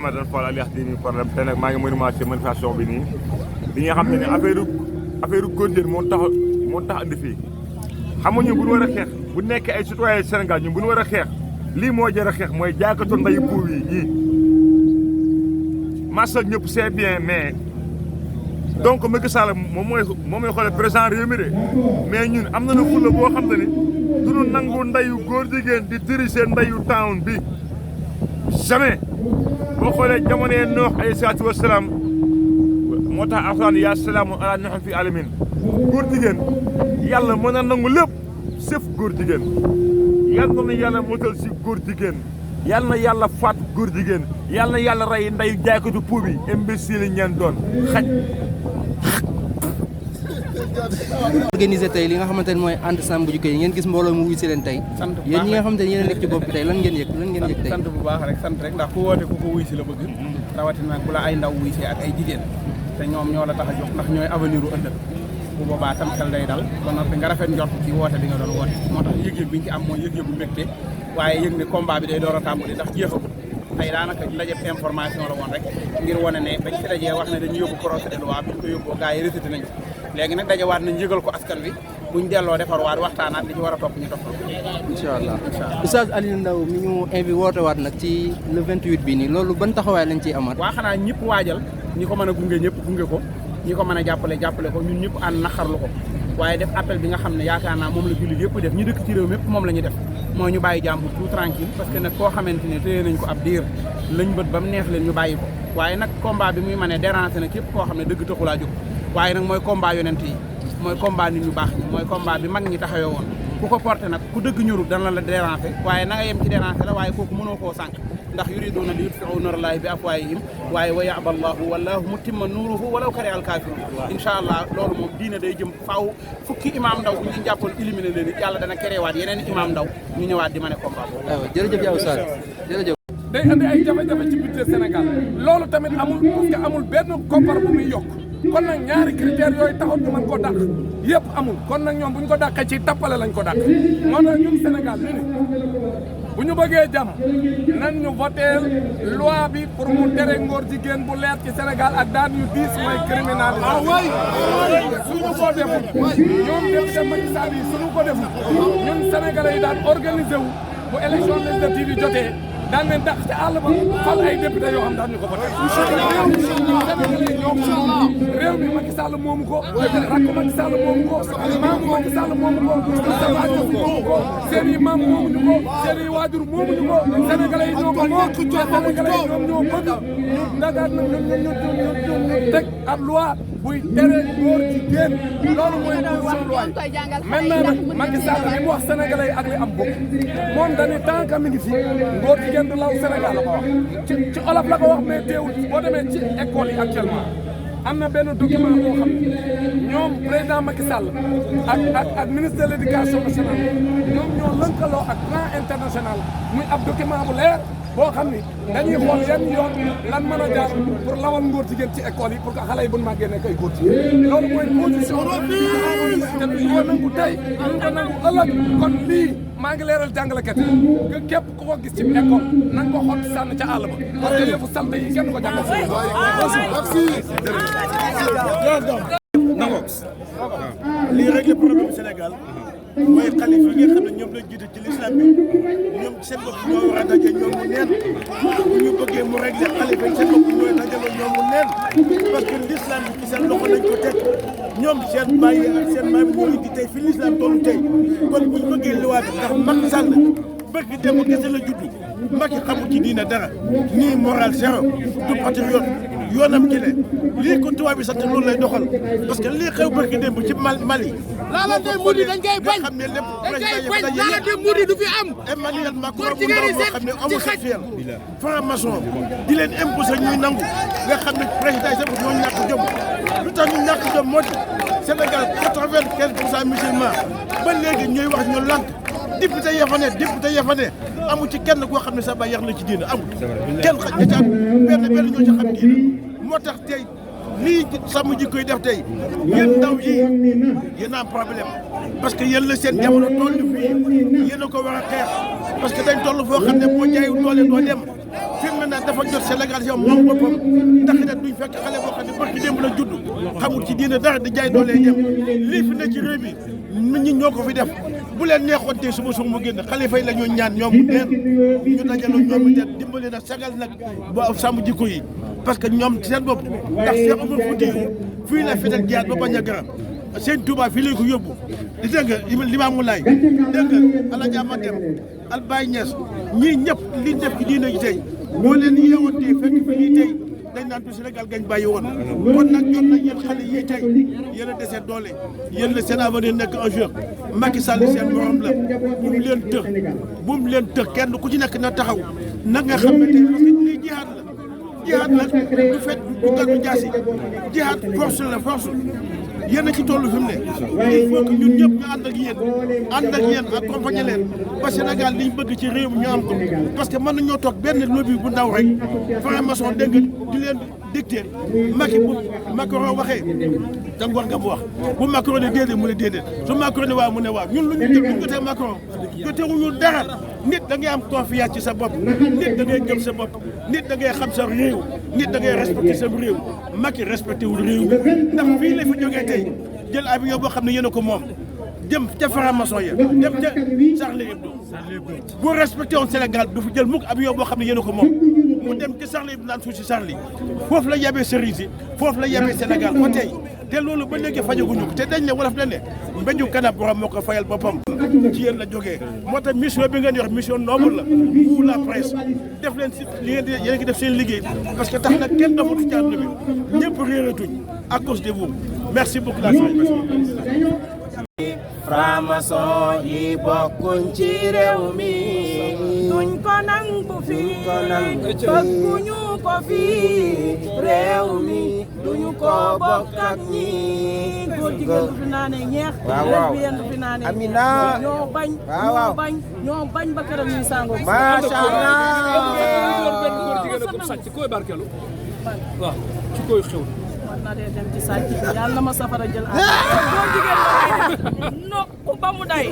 ma doon xool Aliou di problème te nag maa ngi monument ci manifestation bi nii li nga xam ne affaire góor jigéen moo tax andi fii xam nga ñun bu ñu war a xeex bu nekkee ay citoyen Sénégal ñun bu ñu war a xeex lii moo jar a xeex mooy jaaykatu ndayu puub yi ñii massa ñëpp c'est bien mais donc Macky Sall moom mooy xoole président réew mi de mais ñun am na fulla boo xam te ni duñu nangu ndayu góor jigéen di diriger ndayu town bi jamais boo xoolee jamonoy Noox alayhi salaatu wa salaam moo tax alxuraan yaa salaamu ala nuuhin fi alamin góor jigéen yàlla mën na nangu lépp sëf góor jigéen yàlla na yàlla motal si góor jigéen yàlla na yàlla faat góor jigéen yàlla na yàlla rey nday jaaykatu puub yi imbécile yi ñeen doon xaj. organisé tey li nga xamante ne mooy ànd sàmm jikko yi ngeen gis mbooloo mu wuy si leen tey yéen ñi nga xamante ne yéen a nekk ci bopp bi tey lan ngeen yëg tey sant bu baax rek sant rek ndax ku woote ku ko wuy si la bëgg rawatina nag bu la ay ndaw wuy si ak ay jigéen te ñoom ñoo la tax a jox ndax ñooy avenir u ëllëg bu boobaa tam xel day dal ba noppi nga rafet njort ci woote bi nga doon woote moo tax yëg-yëg bi ñu ci am mooy yëg-yëgu mbégte waaye yëg ne combat bi day door a tàmbali ndax jeexagul tey daanaka ndaje information la woon rek ngir wane ne bañ fi dajee wax ne dañu yóbbu procès de loi bi ñu ko yóbboo gars yi rejeté nañ léegi nag dajawaat nañ yëgal ko askan wi buñ delloo defarwaat waxtaanaat li ñu war a topp ñu topp incha allah Oustaz Aliou Ndao mi ñu invité woote waat nag ci le 28 bi nii loolu ban taxawaay lañ ciy amaat waa xanaa ñëpp waajal ñi ko mën a gunge ñëpp gunge ko ñi ko mën a jàppale ko ñun ñëpp ànd naxarlu ko waaye def appel bi nga xam ne yaakaar naa moom la jullit yëpp def ñi dëkk ci réew mépp moom la ñu def mooy ñu bàyyi jàmbur tout tranquille parce que nag koo xamante ne téye nañ ko ab diir lañ bët ba mu neex leen ñu bàyyi ko waaye nag combat bi muy mën a déranger na képp koo xam ne dëgg taxulaa jóg waaye nag mooy combat yonent yi mooy combat nit ñu baax ñi mooy combat bi mag ñi taxawee woon ku ko porté nag ku dëgg ñurut dana la déranger waaye na nga yem ci déranger la waaye kooku mënoo koo sànq ndax yuriduuna li yutfiu nuurallaahi bi afwaahihim waaye wa ya'ba allaahu wallaahu mutimma nuuruhu walaw kariha al-kaafiruun incha allah loolu moom diine day jëm faaw fukki imaam ndaw bu ñu jàppoon éliminé leen it yàlla dana créewaat yeneen imaam ndaw ñu ñëwaat di ma ne combat boobu. waaw jërëjëf yow Oustaz jërëjëf. day andi ay jafe-jafe ci budget Sénégal loolu tamit amul parce que amul benn koppar bu muy yokk kon nag ñaari critères yooyu taxut ñu mën koo dàq yëpp amul kon nag ñoom bu ñu ko dàqee ci tappale lañ ko dàq moo tax ñun Sénégal ñu ni bu ñu bëggee jàmm nan ñu voteel loi bi pour mu tere ngóor jigéen bu leer ci Sénégal ak daan yu diis mooy criminalisation suñu ko deful ñoom député Macky Sall yi suñu ko deful ñun Sénégalais yi daan organisé wu bu élection législative yi jotee daan leen dàq ci àll ba fal ay député yoo xam daan ñu ko voté Sénégalais ñoom réew mi Macky Sall moomu ko rakk Macky Sall moomu ko maamu Macky Sall moomu ko Moustapha Niasse moomu ko seen i maam moomuñu ko seen i waajur moomuñu ko Sénégalais yi ñoo ko moom Sénégalais yi ñoom ñoo bëgg ñu ndagaat na ñu teg ab loi buy tere góor jigéen loolu mooy suñu loi maintenant nag Macky Sall li mu wax Sénégalais yi ak li am bokk moom dañuy tant que mi ngi fi góor jigéen du law Sénégal la ko wax ci olof la ko wax mais teewul boo demee ci école yi actuellement am na benn document boo xam ne ñoom président Macky Sall ak ministre de l' éducation nationale ñoom ñoo lëkkaloo ak plan international muy ab document bu leer boo xam ni dañuy xool yan yoon lan mën a jaar pour lawal ngóor jigéen ci école yi pour que xale yi bu ñu màggee nekk ay góor jigéen loolu mooy position te duñ ko nangu tey duñ ko nangu ëllëg kon lii maa ngi leeral jàngalekat yi que képp ku ko gis ci école na nga ko xool sànn ca àll ba parce que yëfu salte yi kenn du ko jàngal nangook lii rek le problème Sénégal mooy xalif yi nga xam ne ñoom lañ jiite ci l'islam bi ñoom seen bopp ñoo war a daje ñoom mu neen bu ñu bëggee mu réglé xalif yi seen bopp ñooy dajaloo ñoom mu neen parce que l'islam bi ci seen loxo lañ ko teg ñoom seen bàyyi ak seen maam moo indi tey fi l'islam tollu tey kon bu ñu bëggee liwaat ndax Macky Sall bëgg dem kese la juddu Macky xamul ci diina dara nii moral zéro du patriote yoonam ci ne lii ko tubaab bi sant loolu lay doxal parce que lii xew barki démb ci Mali laalante mudi dañ koy bañ xam ne lépp laalante mudi du fi am Emmanuel Macron bu ndaw boo xam ne homosexuel franc-maçon di leen imposer ñuy nangu nga xam ne président yi sax ñoo ñàkk jom lu tax ñu ñàkk jom moo di Sénégal 95% musulman ba léegi ñooy wax ñu lànk député ya fa ne amu ci kenn koo xam ne sa baay yar na ci diina amul kenn xaj na ci am benn ñoo ci xam diina moo tax tey lii sàmm ji koy def tey yéen ndaw yi yéen am problème parce que yéen la seen jamono toll fii yéen a ko war a xeex parce que dañ toll foo xam ne boo jaayul doole doo dem fi mu ne nag dafa jot Sénégal yow moom boppam ndax it duñ fekk xale boo xam ne barki démb la judd xamul ci diine dara di jaay doole dem lii fi ne ci réew mi nit ñi ñoo ko fi def bu leen neexoon tey suba mu génn xalifa yi la ñu ñaan ñoom mu neen ñu dajaloo ñoom it dimbali na sagal nag ba sàmm jikko yi parce que ñoom seen bopp ndax Cheikh Omar Foutiyou fii la fetal jiyaat ba bañ a garab seen Touba fii lañ ko yóbbu di dégg nga Limaamu Laay dégg nga Alaaji Amadu Dem Al Baay Ñas ñii ñëpp liñ def ci diine ji tey boo leen yeewoon tey fekk fi lii tey dañ naan du Sénégal gañ bàyyi woon kon nag jot na yéen xale yii tey yéen a dese doole yéen la seen avenir nekk un jour Macky Sall seen morom la bu mu leen tëx kenn ku ci nekk na taxaw na nga xam ne tey parce que lii jihaad nag du fet du gal bu jaasi jihaad force la force yéen a ci tollu fi mu ne il faut que ñun ñëpp ñu ànd ak yéen accompagner leen ba Sénégal liñ bëgg ci réew mi ñu am ko parce que mën nañoo toog benn lobby bu ndaw rek franc-maçon dégg nga di leen dicté Macky bu Macron waxee te ngor nga mu wax bu Macron ne déedéet mu ne déedéet su Macron ne waaw mu ne waaw ñun lu ñu jëm jotee Macron jotewuñu dara nit da ngay am confiance ci sa bopp nit da ngay gëm sa bopp nit da ngay xam sa réew nit da ngay respecté sa réew Macky respecté wul réew ndax fii la fi jógee tey jël avion boo xam ne yéen a ko moom dem ca franc-maçon ya dem ca Charlie Hebdo bu respecté woon Sénégal du fi jël mukk avion boo xam ne yéen a ko moom mu dem ca Charlie Hebdo naan suuf si Charlie foofu la yabee sëriñ si foofu la yabee Sénégal ba tey te loolu ba léegi fajaguñu ko te dañ ne wolof dañ ne mbeñu kanam borom moo ko fayal boppam ci yéen la jógee moo tax mission bi ngeen yor mission noble la pour la presse def leen si li ngeen di yéen a ngi def seen liggéey parce que tax na kenn dafatu ci àdduna bi ñëpp réeratuñ à cause de vous merci beaucoup la franc-maçon yi bokkuñ ci réew mi duñ ko nangu fii bëgguñu ko fii réew mi duñu ko bokk ak ñi góor jigéen du fi naane ñeex lesbienne du fi naane Amina ñoo bañ ba këram ñuy sàngoo macha Allah góor jigéen ko sàcc koy barkeelu waaw ci koy xew na dee dem ci sàcc bi yàlla na ma safara jël góor jigéen la no ku ba mu day